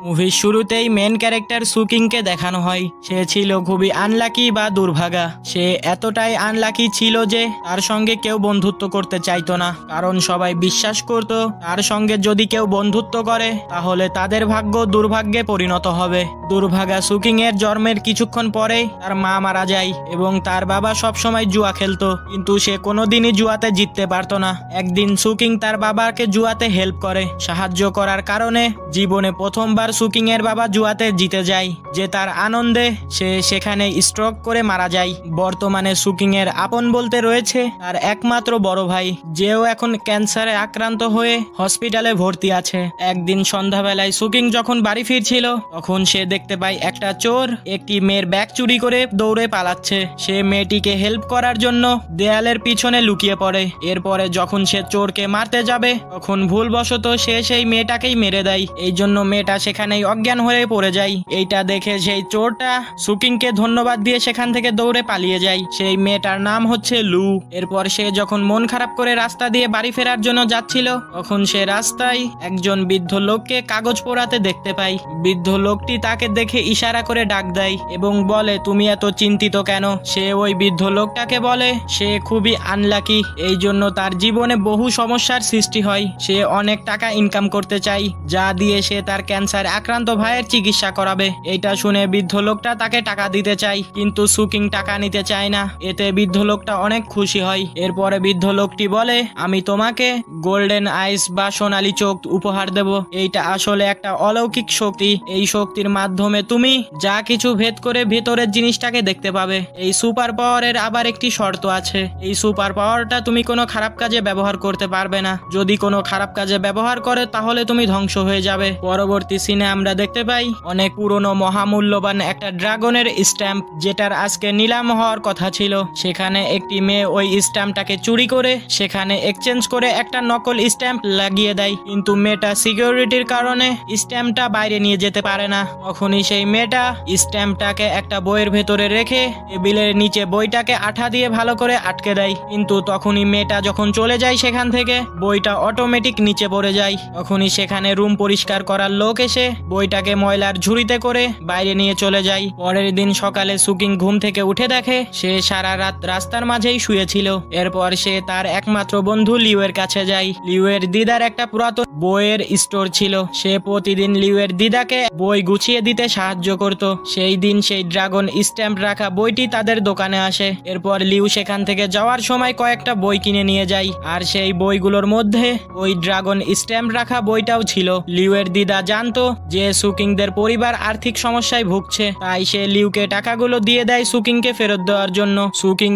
মুভির শুরুতেই main character সুকিংকে দেখানো হয়। সে ছিল খুবই আনলাকি বা দুর্ভাগা। সে এতটাই আনলাকি ছিল যে তার সঙ্গে কেউ বন্ধুত্ব করতে চাইতো না, কারণ সবাই বিশ্বাস করত তার সঙ্গে যদি কেউ বন্ধুত্ব করে তাহলে তাদের ভাগ্য দুর্ভাগ্যে পরিণত হবে। দুর্ভাগা সুকিং এর জন্মের কিছুক্ষণ পরেই তার মা মারা যায় এবং তার বাবা সবসময় জুয়া খেলতো, কিন্তু সে কোনোদিনই জুয়াতে জিততে পারতো না। একদিন সুকিং তার বাবাকে জুয়াতে হেল্প করে। সাহায্য করার কারণে জীবনে প্রথমবার সুকিং এর বাবা জুয়াতে জিতে যায়, যে তার আনন্দে সে সেখানে স্ট্রোক করে মারা যায়। বর্তমানে সুকিং এর আপন বলতে রয়েছে তার একমাত্র বড় ভাই, যেও এখন ক্যান্সারে আক্রান্ত হয়ে হসপিটালে ভর্তি আছে। একদিন সন্ধ্যাবেলায় সুকিং যখন বাড়ি ফিরছিল তখন সে দেখতে পায় একটা চোর একটি মেয়ের ব্যাগ চুরি করে দৌড়ে পালাচ্ছে। সে মেয়েটিকে হেল্প করার জন্য দেয়ালের পিছনে লুকিয়ে পড়ে। এরপরে যখন সে চোরকে মারতে যাবে তখন ভুলবশত সে সেই মেয়েটাকেই মেরে দেয়। এই জন্য মেয়েটা সেখানেই অজ্ঞান হয়ে পড়ে যায়। এইটা দেখে সেই চোরটা সুকিংকে ধন্যবাদ দিয়ে সেখান থেকে দৌড়ে পালিয়ে যায়। সেই মেয়েটার নাম হচ্ছে লু। এরপর সে যখন মন খারাপ করে রাস্তা দিয়ে বাড়ি ফেরার জন্য যাচ্ছিল তখন সে রাস্তায় একজন বৃদ্ধ লোককে কাগজ পোড়াতে দেখতে পায়। বৃদ্ধ লোকটি তাকে দেখে ইশারা করে ডাক দেয় এবং বলে, তুমি এত চিন্তিত কেন? সে ওই বৃদ্ধ লোকটাকে বলে সে খুবই আনলাকি, এই জন্য তার জীবনে বহু সমস্যার সৃষ্টি হয়। সে অনেক টাকা ইনকাম করতে চায়, যা দিয়ে সে তার ক্যান্সার আক্রান্ত ভাইয়ের চিকিৎসা করাবে। এটা শুনে বৃদ্ধ লোকটা তাকে টাকা দিতে চায়, কিন্তু সুকিং টাকা নিতে চায় না। এতে বৃদ্ধ লোকটা অনেক খুশি হয়। এরপরে বৃদ্ধ লোকটি বলে, আমি তোমাকে গোল্ডেন আইস বা সোনালী চোখ উপহার দেব। এইটা আসলে একটা অলৌকিক শক্তি। এই শক্তির মাধ্যমে তুমি যা কিছু ভেদ করে ভেতরের জিনিসটাকে দেখতে পাবে। এই সুপার পাওয়ারের আবার একটি শর্ত আছে। এই সুপার পাওয়ারটা তুমি কোনো খারাপ কাজে ব্যবহার করতে পারবে না। যদি কোনো খারাপ কাজে ব্যবহার করে তাহলে তুমি ধ্বংস হয়ে যাবে। পরবর্তী সিনে আমরা দেখতে পাই অনেক পুরনো মহামূল্যবান একটা ড্রাগনের স্ট্যাম্প, যেটার আজকে নিলাম হওয়ার কথা ছিল। সেখানে একটি মেয়ে ওই স্ট্যাম্পটাকে চুরি করে সেখানে এক্সচেঞ্জ করে একটা নকল স্ট্যাম্প লাগিয়ে দেয়, কিন্তু মেয়েটা সিকিউরিটির কারণে স্ট্যাম্পটা বাইরে নিয়ে যেতে পারে না। তখনই সেই মেয়েটা স্ট্যাম্পটাকে একটা বইয়ের ভেতরে রেখে টেবিলের নিচে বইটাকে আঠা দিয়ে ভালো করে আটকে দেয়, কিন্তু তখনই মেয়েটা যখন চলে যায় সেখান থেকে বইটা অটোমেটিক নিচে পড়ে যায়। তখনই সেখানে রুম পরিষ্কার করার লোক এসে বইটাকে ময়লার ঝুড়িতে করে বাইরে নিয়ে চলে যায়। পরের দিন সকালে সুকিং ঘুম থেকে উঠে দেখে সে সারা রাত রাস্তার মাঝেই শুয়েছিল। এরপর সে তার একমাত্র বন্ধু লিউয়ের কাছে যায়। লিউয়ের দিদার একটা পুরাতন বইয়ের স্টোর ছিল। সে প্রতিদিন লিউয়ের দিদাকে বই গুছিয়ে দিতে সাহায্য করত। সেই দিন সেই ড্রাগন স্ট্যাম্প রাখা বইটি তাদের দোকানে আসে। এরপর লিউ সেখান থেকে যাওয়ার সময় কয়েকটা বই কিনে নিয়ে যায়, আর সেই বইগুলোর মধ্যে ওই ড্রাগন স্ট্যাম্প রাখা বইটাও ছিল। লিউয়ের দিদা জানতো যে সুকিংদের পরিবার আর্থিক সমস্যায় ভুগছে, তাই সে লিউকে টাকাগুলো দিয়ে দেয় সুকিংকে ফেরত দেওয়ার জন্য। সুকিং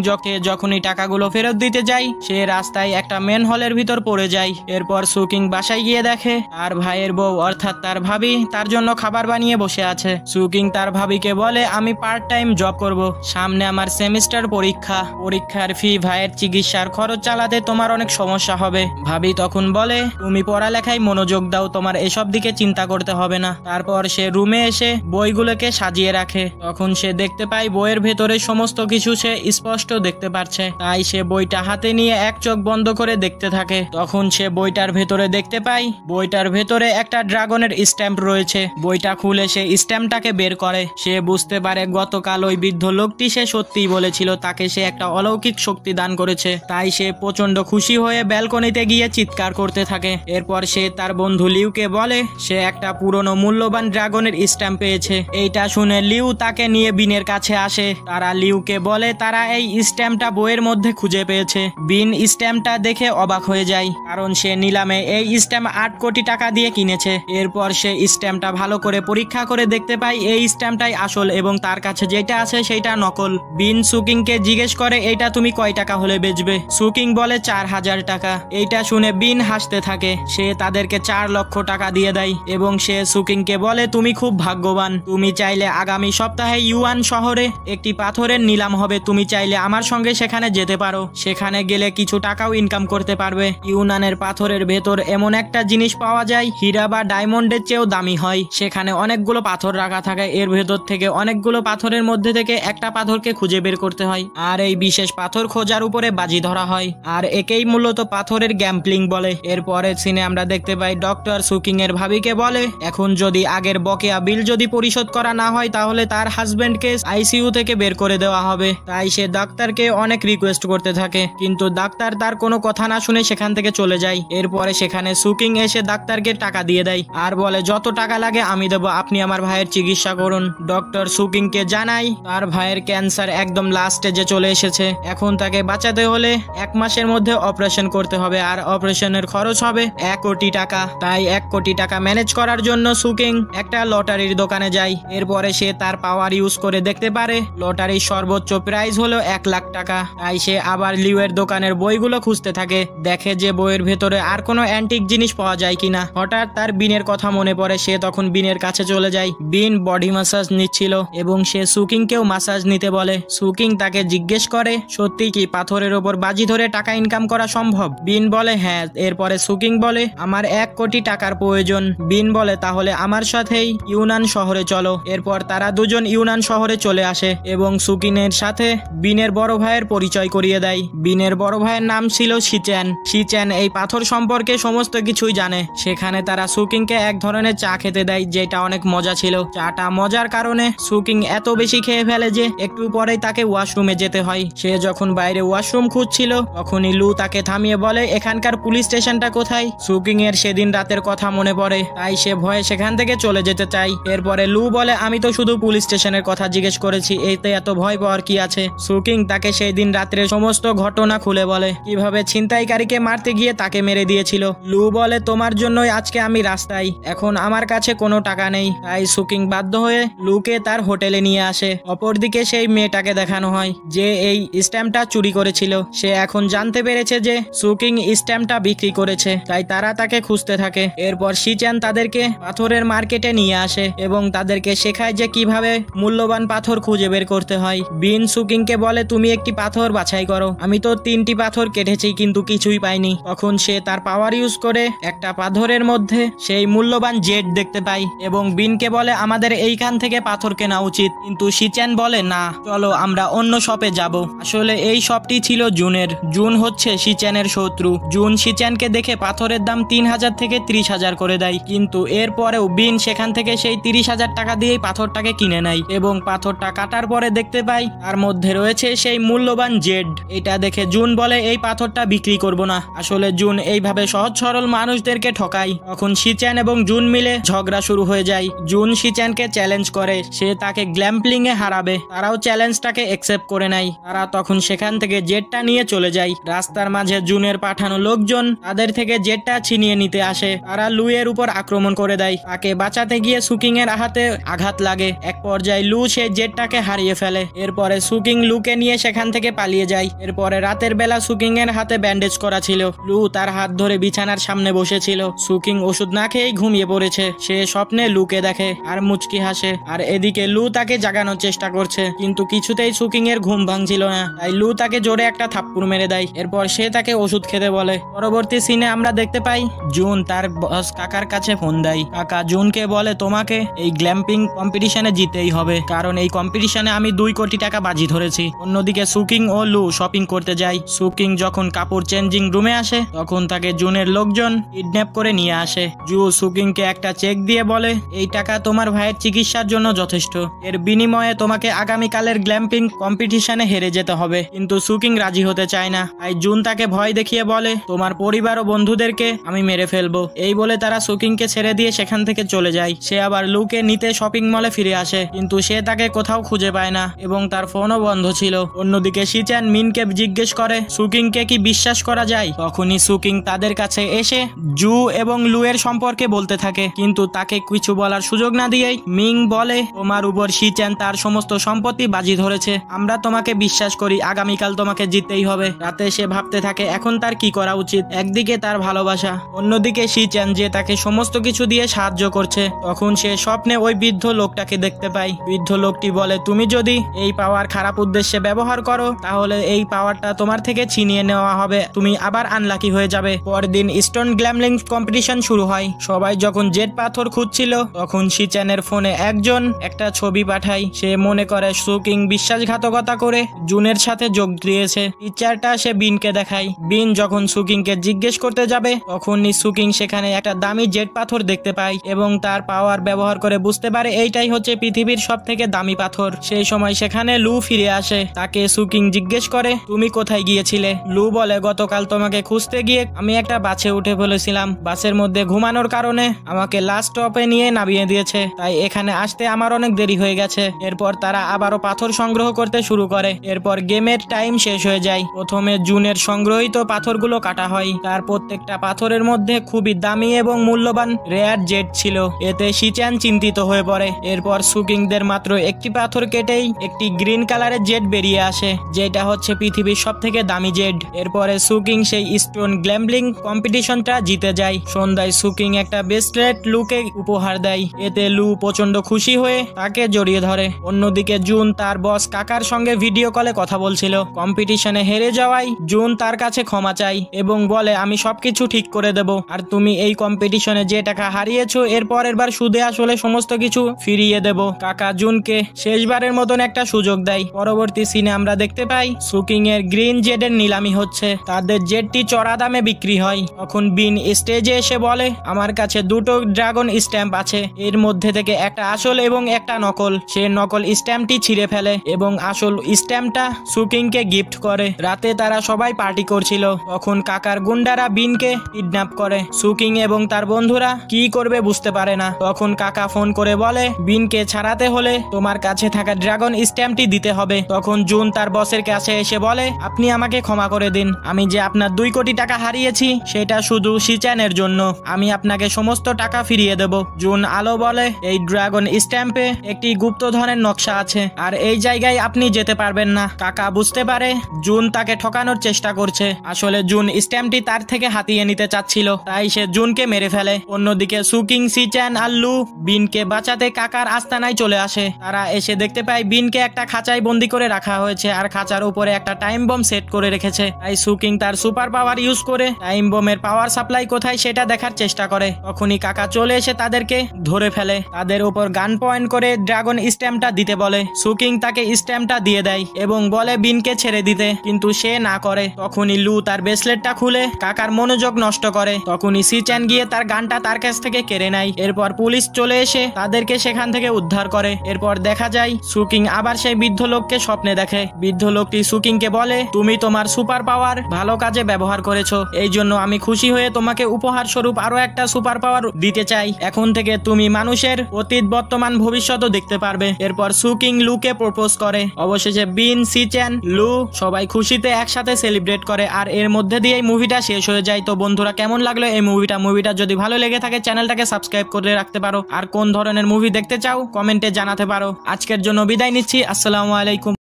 যখনই টাকাগুলো ফেরত দিতে যায় সে রাস্তায় একটা মেন হলের ভিতর পড়ে যায়। এরপর সুকিং বাসায় গিয়ে দেখে তার ভাইয়ের বউ অর্থাৎ তার ভাবি তার জন্য খাবার বানিয়ে বসে আছে। সুকিং তার ভাবিকে বলে, আমি পার্ট টাইম জব করব, সামনে আমার সেমিস্টার পরীক্ষার ফি, ভাইয়ের চিকিৎসার খরচ চালাতে তোমার অনেক সমস্যা হবে। ভাবি তখন বলে, তুমি পড়ালেখায় মনোযোগ দাও, তোমার এসব দিকে চিন্তা করতে হবে না। তারপর সে রুমে এসে বইগুলোকে সাজিয়ে রাখে। তখন সে দেখতে পায় বইয়ের ভেতরে সমস্ত কিছু সে স্পষ্ট দেখতে পাচ্ছে, তাই সে বইটা হাতে নিয়ে এক চোখ বন্ধ করে দেখতে থাকে। তখন সে বইটার ভেতরে দেখতে পায় বইটার ভেতরে একটা ড্রাগনের স্ট্যাম্প রয়েছে। বইটা খুলে সে স্ট্যাম্পটাকে বের করে। সে বুঝতে পারে গতকাল ওই বৃদ্ধ লোকটি সে সত্যিই বলেছিল তাকে সে একটা অলৌকিক শক্তি দান করেছে। তাই সে প্রচন্ড খুশি হয়ে ব্যালকনিতে গিয়ে চিৎকার করতে থাকে। এরপর সে তার বন্ধু লিউকে বলে সে একটা পুরনো মূল্যবান ড্রাগনের স্ট্যাম্প পেয়েছে। এইটা শুনে লিউ তাকে নিয়ে বিনের কাছে আসে। তারা লিউকে বলে তারা এই স্ট্যাম্পটা বইয়ের মধ্যে খুঁজে পেয়েছে। বিন স্ট্যাম্পটা দেখে অবাক হয়ে যায়, কারণ সে নিলামে এই স্ট্যাম্প 8 কোটি টাকা দিয়ে কিনেছে। এরপর সে স্ট্যাম্পটা ভালো করে পরীক্ষা করে দেখতে পায় এই স্ট্যাম্পটাই আসল এবং তার কাছে যেটা আছে সেটা নকল। বিন সুকিংকে জিজ্ঞেস করে এইটা তুমি কয় টাকা হলে বেচবে? সুকিং বলে 4000 টাকা। এইটা শুনে বিন হাসতে থাকে। সে তাদেরকে 4 লক্ষ টাকা দিয়ে দেয় এবং সে সুকিংকে বলে তুমি খুব ভাগ্যবান, তুমি চাইলে আগামী সপ্তাহে ইউয়ান শহরে একটি পাথরের নিলাম হবে, তুমি চাইলে আমার সঙ্গে সেখানে যেতে পারো। সেখানে গেলে কিছু টাকাও ইনকাম করতে পারবে। ইউনানের পাথরের ভেতর এমন একটা জিনিস পাওয়া যায় হীরা বা ডায়মন্ডের চেয়েও দামি হয়। সেখানে অনেকগুলো পাথর রাখা থাকে। এর ভেতর থেকে অনেকগুলো পাথরের মধ্যে থেকে একটা পাথরকে খুঁজে বের করতে হয়, আর এই বিশেষ পাথর খোঁজার উপরে বাজি ধরা হয়, আর একেই মূলত পাথরের গ্যাম্পলিং বলে। এরপরের সিনে আমরা দেখতে পাই ডক্টর সুকিং এর ভাবিকে বলে এখন যদি আগের বকেয়া বিল যদি পরিশোধ করা না হয় তাহলে তার হাজবেন্ডকে আইসিইউ থেকে বের করে দেওয়া হবে। তাই সে ডাক্তারকে অনেক রিকোয়েস্ট করতে থাকে, কিন্তু ডাক্তার তার কোনো কথা না শুনে সেখান থেকে চলে যায়। এরপরে সেখানে সুকিং এসে ডাক্তারকে টাকা দিয়ে দেয় আর বলে যত টাকা লাগে আমি দেবো, আপনি আমার ভাইয়ের চিকিৎসা করুন। ডক্টর সুকিংকে জানাই তার ভাইয়ের ক্যান্সার একদম লাস্ট স্টেজে চলে এসেছে, এখন তাকে বাঁচাতে হলে 1 মাসের মধ্যে অপারেশন করতে হবে আর অপারেশনের খরচ হবে 1 কোটি টাকা। তাই 1 কোটি টাকা ম্যানেজ করার জন্য সুকিং একটা লটারির দোকানে যায়। এরপরে সে তার পাওয়ার ইউজ করে দেখতে পারে লটারির সর্বোচ্চ প্রাইজ হলো 1 লাখ টাকা। তাই সে আবার লিউয়ের দোকানের বইগুলো খুঁজতে থাকে, দেখে যে বইয়ের ভেতরে আর কোনো অ্যান্টিক জিনিস পাওয়া যায় কিনা। হঠাৎ তার বিনের কথা মনে পড়ে, সে তখন বিনের কাছে চলে যায়। বিন বডি ম্যাসাজ নিচ্ছিল এবং সে সুকিংকেও ম্যাসাজ নিতে বলে। সুকিং তাকে জিজ্ঞেস করে সত্যি কি পাথরের ওপর বাজি ধরে টাকা ইনকাম করা সম্ভব? বিন বলে হ্যাঁ। এরপরে সুকিং বলে আমার 1 কোটি টাকার প্রয়োজন। বিন বলে তাহলে আমার সাথেই ইউনান শহরে চলো। এরপর তারা দুজন ইউনান শহরে চলে আসে এবং সুকিনের সাথে বিনের বড় ভাইয়ের পরিচয় করিয়ে দেয়। বিনের বড় ভাইয়ের নাম ছিল শিচ্যান। শিচ্যান এই পাথর সম্পর্কে সমস্ত কিছুই জানে। সেখানে তারা সুকিংকে এক ধরনের চা খেতে দেয়, যেটা অনেক মজা ছিল। চাটা মজার কারণে সুকিং এত বেশি খেয়ে ফেলে যে একটু পরেই তাকে ওয়াশরুমে যেতে হয়। সে যখন বাইরে ওয়াশরুম খুঁজছিল তখনই লু তাকে থামিয়ে বলে এখানকার পুলিশ স্টেশনটা কোথায়? সুকিং এর সেদিন রাতের কথা মনে পড়ে, তাই সে ভয়ে সেখান থেকে চলে যেতে চায়। এরপরে লু বলে আমি তো শুধু পুলিশ স্টেশনের কথা জিজ্ঞেস করেছি, এতে এত ভয় পাওয়ার কি আছে? সুকিং তাকে সেই দিন রাত্রে সমস্ত ঘটনা খুলে বলে, কিভাবে ছিনতাইকারীকে মারতে গিয়ে তাকে মেরে দিয়েছিল। লু বলে তোমার জন্যই আজকে আমি রাস্তায়, এখন আমার কাছে কোনো টাকা নেই। তাই সুকিং বাধ্য হয়ে লুকে তার হোটেলে নিয়ে আসে। অপরদিকে সেই মেয়েটাকে দেখানো হয় যে এই স্ট্যাম্পটা চুরি করেছিল। সে এখন জানতে পেরেছে যে সুকিং স্ট্যাম্পটা বিক্রি করেছে, তাই তারা তাকে খুঁজতে থাকে। এরপর শিচ্যান তাদেরকে পাথরের মার্কেটে নিয়ে আসে এবং তাদেরকে শেখায় যে কিভাবে মূল্যবান পাথর খুঁজে বের করতে হয়। বিন সুকিংকে বলে তুমি একটি পাথর বাছাই করো, আমি তো 3টি পাথর কেটেছি কিন্তু কিছুই পাইনি। তখন সে তার পাওয়ার ইউজ করে একটা পাথরের মধ্যে সেই মূল্যবান জেড দেখতে পায় এবং বিনকে বলে আমাদের এইখান থেকে পাথর কেনা উচিত, কিন্তু শিচ্যান বলে না, চলো আমরা অন্য শপে যাব। আসলে এই শপটি ছিল জুনের। জুন হচ্ছে শিচ্যানের শত্রু। জুন শিচ্যানকে দেখে পাথরের দাম 3000 থেকে 30,000 করে দেয়, কিন্তু এরপরেও বিন সেখান থেকে সেই 30,000 টাকা দিয়েই পাথরটাকে কিনে নেয় এবং পাথরটা কাটার পরে দেখতে পাই তার মধ্যে রয়েছে সেই মূল্যবান জেড। এটা দেখে জুন বলে এই পাথরটা বিক্রি করব না। আসলে জুন এইভাবে সহজ সরল মানুষদেরকে ঠকায়। তখন শিচ্যান এবং জুন মিলে ঝগড়া শুরু হয়ে যায়। জুন শিচ্যানকে চ্যালেঞ্জ করে সে তাকে গ্ল্যাম্পলিং এ হারাবে। তারাও চ্যালেঞ্জটাকে অ্যাকসেপ্ট করে নেয়। তারা তখন সেখান থেকে জেটটা নিয়ে চলে যায়। রাস্তার মাঝে জুনের পাঠানো লোকজন তাদের থেকে জেটটা ছিনিয়ে নিতে আসে। তারা লুয়ের উপর আক্রমণ করে দেয়। তাকে বাঁচাতে গিয়ে সুকিং এর হাতে আঘাত লাগে। এক পর্যায়ে লু সেই জেটটাকে হারিয়ে ফেলে। এরপরে সুকিং লুকে নিয়ে সেখান থেকে পালিয়ে যায়। এরপরে রাতের বেলা সুকিং এর হাতে ব্যান্ডেজ করা ছিল। লু তার হাত ধরে বিছানার সামনে বসেছিল। সুকিং ওষুধ না খেয়েই ঘুমিয়ে পড়েছে। সে স্বপ্নে লুকে দেখে আর মুচকি হাসে। আর এদিকে লু তাকে জাগানোর চেষ্টা করছে, কিন্তু কিছুতেই সুকিং এর ঘুম ভাঙছিল না। তাই লু তাকে জোরে একটা থাপ্পড় মেরে দেয়। এরপর সে তাকে ওষুধ খেতে বলে। পরবর্তী সিনে আমরা দেখতে পাই জুন তার বস কাকার কাছে ফোন দেয়। কাকা জুনকে বলে তোমাকে এই গ্ল্যাম্পিং কম্পিটিশনে জিততেই হবে, কারণ এই কম্পিটিশনে আমি 2 কোটি টাকা বাজি ধরেছি। অন্যদিকে সুকিং ও লু শপিং করতে যায়। সুকিং যখন কাপড় চেঞ্জিং রুমে আসে তখন তাকে জুনের লোকজন কিডন্যাপ করে নিয়ে আসে। জু সুকিংকে একটা চেক দিয়ে বলে এই টাকা তোমার ভাইয়ের চিকিৎসার জন্য যথেষ্ট, এর বিনিময়ে তোমাকে আগামীকালের গ্ল্যাম্পিং কম্পিটিশনে হেরে যেতে হবে। কিন্তু সুকিং রাজি হতে চায় না। তাই জুন তাকে ভয় দেখিয়ে বলে তোমার পরিবার ও বন্ধুদেরকে আমি মেরে ফেলবো। এই বলে তারা সুকিংকে ছেড়ে দিয়ে সেখান থেকে চলে যায়। সে আবার লুকে নিতে শপিং মলে ফিরে আসে, কিন্তু সে তাকে কোথাও খুঁজে পায় না এবং তার ফোনও বন্ধ ছিল। অন্যদিকে শিচ্যান মিনকে জিজ্ঞেস করে সুকিংকে কি বিশ্বাস করা যায়। তখনই সুকিং তাদের কাছে এসে জু এবং লু এর সম্পর্কে বলতে থাকে, কিন্তু তাকে কিছু বলার সুযোগ না দিয়েই মিং বলে তোমার উপর শিচ্যান তার সমস্ত সম্পত্তি বাজি ধরেছে, আমরা তোমাকে বিশ্বাস করি, আগামীকাল তোমাকে জিততেই হবে। রাতে সে ভাবতে থাকে এখন তার কি করা উচিত। একদিকে তার ভালোবাসা, অন্যদিকে শিচ্যান যে তাকে সমস্ত কিছু দিয়ে সাহায্য করছে। তখন সে স্বপ্নে ওই বৃদ্ধ লোকটাকে দেখতে পায়। বৃদ্ধ লোকটি বলে তুমি যদি এই পাওয়ার খারাপ উদ্দেশ্যে ব্যবহার করো তাহলে এই পাওয়ারটা তোমার থেকে ছিনিয়ে নেওয়া হবে, তুমি আবার আনলাকি হয়ে যাবে। পরদিন স্টোন গ্ল্যামলিং কম্পিটিশন শুরু হয়। সবাই যখন জেট পাথর খুঁজছিল তখন শিচ্যানের ফোনে একজন একটা ছবি পাঠায়। সে মনে করে সুকিং বিশ্বাসঘাতকতা করে জুনের সাথে যোগ দিয়েছে। পিকচারটা সে বিনকে দেখায়। বিন যখন সুকিংকে জিজ্ঞেস করতে যাবে তখনই সুকিং সেখানে একটা দামি জেট পাথর দেখতে পায় এবং তার পাওয়ার ব্যবহার করে বুঝতে পারে এইটাই হচ্ছে পৃথিবীর সবথেকে দামি পাথর। সেই সময় সেখানে লু ফিরে আসে। তাকে সুকিং জিজ্ঞেস করে, তুমি কোথায় গিয়েছিলে? লু বলে, গতকাল তোমাকে খুঁজতে গিয়ে আমি একটা বাসে উঠে ফেলেছিলাম। বাসের মধ্যে ঘুমানোর কারণে আমাকে লাস্ট স্টপে নিয়ে নামিয়ে দিয়েছে, তাই এখানে আসতে আমার অনেক দেরি হয়ে গেছে। এরপর তারা আবারও পাথর সংগ্রহ করতে শুরু করে। এরপর গেমের টাইম শেষ হয়ে যায়। প্রথমে জুনের সংগ্রহিত পাথরগুলো কাটা হয়। তার প্রত্যেকটা পাথরের মধ্যে খুবই দামি এবং মূল্যবান রেয়ার জেড ছিল। এতে শিচ্যান চিন্তিত হয়ে পড়ে। এরপর সুকিংদের মাত্র একটি পাথর কেটেই একটি গ্রিন কালারের জেড বেরিয়ে আসে, যেটা হচ্ছে পৃথিবীর সব থেকে দামি জেড। এরপরে সুকিং সেই স্টোন গ্ল্যাম্বলিং কম্পিটিশনটা জিতে যায়। সন্ধ্যায় সুকিং একটা ব্রেসলেট লুকে উপহার দেয়। এতে লু প্রচন্ড খুশি হয়ে তাকে জড়িয়ে ধরে। অন্যদিকে জুন তার বস কাকার সঙ্গে ভিডিও কলে কথা বলছিল। কম্পিটিশনে হেরে যাওয়ায় জুন তার কাছে ক্ষমা চায় এবং বলে, আমি সবকিছু ঠিক করে দেব, আর তুমি এই কম্পিটিশনে যে টাকা হারিয়েছো এর পরের বার সুদে আসলে সমস্ত কিছু ফিরিয়ে দেব। কাকা জুনকে শেষবারের মতন একটা সুযোগ দেয়। পরবর্তী সিনে আমরা দেখতে পাই সুকিং এর গ্রিন জেডের নিলামি হচ্ছে। তাদের জেডটি চড়া দামে বিক্রি হয়। তখন বিন স্টেজে এসে বলে, আমার কাছে দুটো ড্রাগন স্ট্যাম্প আছে, এর মধ্যে থেকে একটা আসল এবং একটা নকল। সে নকল স্ট্যাম্পটি ছিঁড়ে ফেলে এবং আসল স্ট্যাম্পটা সুকিংকে গিফট করে। রাতে তারা সবাই পার্টি করছিল। তখন কাকার গুন্ডারা বিনকে কিডন্যাপ করে। সুকিং এবং তার বন্ধুরা কি করবে বুঝতে পারে না। তখন কাকা ফোন করে বলে, বিনকে ছাড়াতে হলে তোমার কাছে থাকা ড্রাগন স্ট্যাম্পটি দিতে হবে। তখন জুন তার বসের কাছে এসে বলে, আপনি আমাকে ক্ষমা করে দিন, আমি যে আপনার 2 কোটি টাকা হারিয়েছি সেটা শুধু শিচ্যানের জন্য, আমি আপনাকে সমস্ত টাকা ফিরিয়ে দেব। জুন আলো বলে, এই ড্রাগন স্ট্যাম্পে একটি গুপ্তধনের নকশা আছে, আর এই জায়গায় আপনি যেতে পারবেন না। কাকা বুঝতে পারে জুন তাকে ঠকানোর চেষ্টা করছে। আসলে জুন স্ট্যাম্পটি তার থেকে হাতিয়ে নিতে চাচ্ছিল, তাই সে জুনকে মেরে ফেলে। অন্যদিকে সুকিং, শিচ্যান আর লু বিনকে বাঁচাতে কাকার আস্তানায় চলে আসে। তারা এসে দেখতে পায় বিনকে একটা খাঁচায় বন্দি করে রাখা হয়েছে, আর খাঁচার উপরে একটা টাইম বম সেট করে রেখেছে। তাই সুকিং তার সুপার পাওয়ার ইউজ করে টাইম বমের পাওয়ার সাপ্লাই কোথায় সেটা দেখার চেষ্টা করে। তখনই কাকা চলে এসে তাদেরকে ধরে ফেলে। তাদের উপর গান পয়েন্ট করে ড্রাগন স্ট্যাম্পটা দিতে বলে। সুকিং তাকে স্ট্যাম্পটা দিয়ে দেয় এবং বলে বিনকে ছেড়ে দিতে, কিন্তু সে না করে। তখনই লু তার ব্রেসলেটটা খুলে কাকার মনোযোগ নষ্ট করে। তখনই শিচ্যান গিয়ে তার গানটা তার কাছ থেকে কেড়ে নেয়। এরপর পুলিশ চলে এসে তাদেরকে সেখান থেকে উদ্ধার করে। এরপর দেখা যায় সুকিং আবার সেই বৃদ্ধ লোককে স্বপ্নে দেখে। বৃদ্ধ লোকটি সুকিংকে বলে, তুমি তোমার সুপার পাওয়ার ভালো কাজে ব্যবহার করেছো, এই জন্য আমি খুশি হয়ে তোমাকে উপহার স্বরূপ আরো একটা সুপার পাওয়ার দিতে চাই। এখন থেকে তুমি মানুষের অতীত, বর্তমান, ভবিষ্যৎও দেখতে পারবে। এরপর সুকিং লুকে প্রপোজ করে। অবশেষে বিন, শিচ্যান, লু সবাই খুশিতে একসাথে সেলিব্রেট করে। আর এর মধ্যে দিয়েই মুভিটা শেষ হয়ে যায়। তো বন্ধুরা, কেমন লাগলো এই মুভিটা যদি ভালো লেগে থাকে চ্যানেলটাকে সাবস্ক্রাইব করে রাখতে পারো। আর কোন ধরনের মুভি দেখতে চাও কমেন্টে জানাতে পারো। আজকের জন্য বিদায় নিচ্ছি। আসসালামু আলাইকুম।